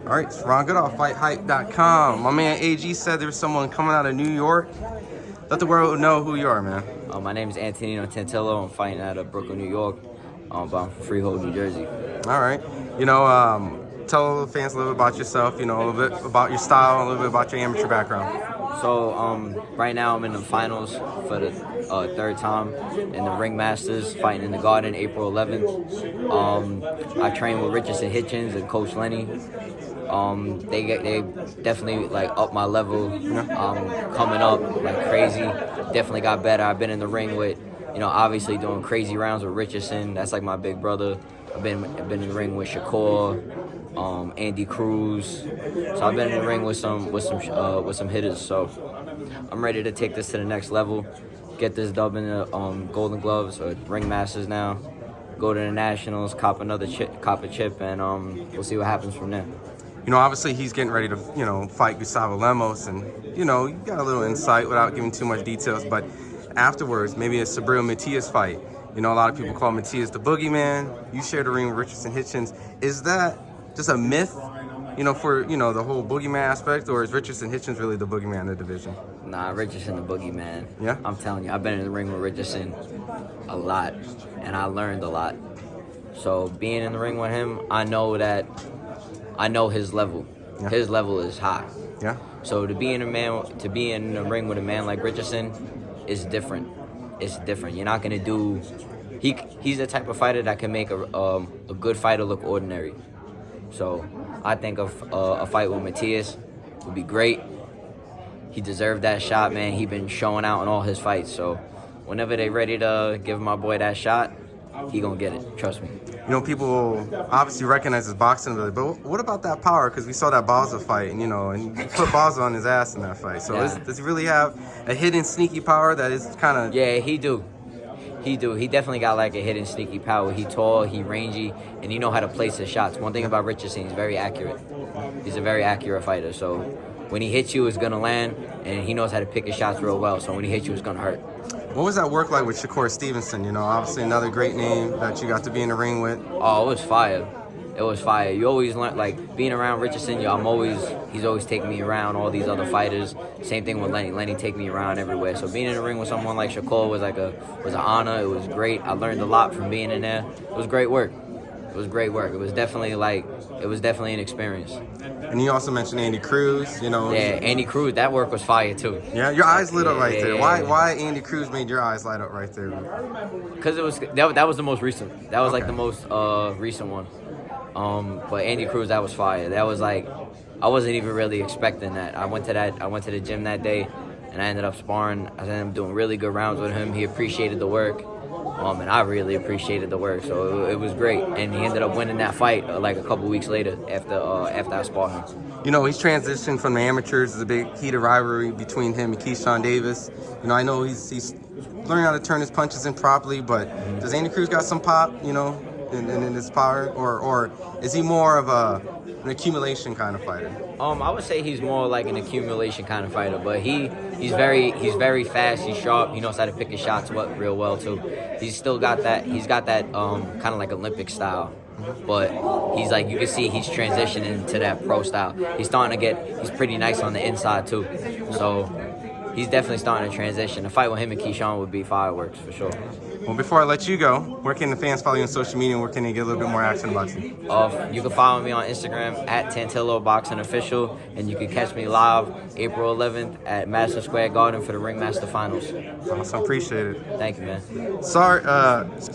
All right, it's Ron Goodall, FightHype.com. My man AG said there was someone coming out of New York. Let the world know who you are, man. My name is Tantillo. I'm fighting out of Brooklyn, New York, but I'm from Freehold, New Jersey. All right. Tell the fans a little bit about yourself, a little bit about your style, a little bit about your amateur background. So right now I'm in the finals for the third time in the Ring Masters, fighting in the Garden April 11th. I train with Richardson Hitchins and Coach Lenny. They definitely like up my level. Coming up like crazy. Definitely got better. I've been in the ring with, obviously doing crazy rounds with Richardson. That's like my big brother. I've been in the ring with Shakur, Andy Cruz. So I've been in the ring with some hitters. So I'm ready to take this to the next level. Get this dub in the Golden Gloves or Ring Masters now. Go to the Nationals, cop a chip, and we'll see what happens from there. Obviously he's getting ready to, fight Gustavo Lemos, and you got a little insight without giving too much details. But afterwards, maybe a Subriel Matias fight. A lot of people call Matias the boogeyman. You share the ring with Richardson Hitchins. Is that just a myth, for, the whole boogeyman aspect, or is Richardson Hitchins really the boogeyman in the division? Nah, Richardson the boogeyman. Yeah? I'm telling you, I've been in the ring with Richardson a lot, and I learned a lot. So being in the ring with him, I know his level. Yeah. His level is high. Yeah. So to be in the ring with a man like Richardson is different. It's different. You're not gonna do. He's the type of fighter that can make a good fighter look ordinary. So I think a fight with Matias would be great. He deserved that shot, man. He's been showing out in all his fights. So whenever they're ready to give my boy that shot, he gonna get it. Trust me. People obviously recognize his boxing ability, but what about that power? Because we saw that Baza fight, and he put Baza on his ass in that fight. So yeah. Does he really have a hidden sneaky power that is kind of? Yeah, he do. He definitely got like a hidden sneaky power. He tall, he rangy, and he know how to place his shots. One thing about Richardson, he's very accurate. He's a very accurate fighter. So when he hits you, it's gonna land, and he knows how to pick his shots real well. So when he hits you, it's gonna hurt. What was that work like with Shakur Stevenson? Obviously another great name that you got to be in the ring with. Oh, it was fire. It was fire. You always learn, like, being around Richardson, he's always taking me around all these other fighters. Same thing with Lenny. Lenny take me around everywhere. So being in the ring with someone like Shakur was an honor. It was great. I learned a lot from being in there. It was great work. It was great work. It was definitely an experience. And you also mentioned Andy Cruz, Yeah, Andy Cruz, that work was fire too. Yeah, your eyes lit up right there. Yeah. Why Andy Cruz made your eyes light up right there? Because that was the most recent. That was like the most recent one. But Andy Cruz, that was fire. That was like, I wasn't even really expecting that. I went to the gym that day, and I ended up sparring. I ended up doing really good rounds with him. He appreciated the work. And I really appreciated the work, so it was great. And he ended up winning that fight like a couple weeks later after I sparred him. He's transitioned from the amateurs. There's a big heated rivalry between him and Keyshawn Davis. I know he's learning how to turn his punches in properly, but does Andy Cruz got some pop, in his power, or is he more of an accumulation kind of fighter? I would say he's more like an accumulation kind of fighter, but he's very fast. He's sharp. He knows how to pick his shots real well too. He's got that kind of like Olympic style, but he's like, you can see he's transitioning to that pro style. He's pretty nice on the inside too. So he's definitely starting to transition. A fight with him and Keyshawn would be fireworks for sure. Well, before I let you go, where can the fans follow you on social media, and where can they get a little bit more action about you? You can follow me on Instagram at Tantillo Boxing Official, and you can catch me live April 11th at Madison Square Garden for the Ringmaster Finals. Awesome, appreciate it. Thank you, man. Sorry.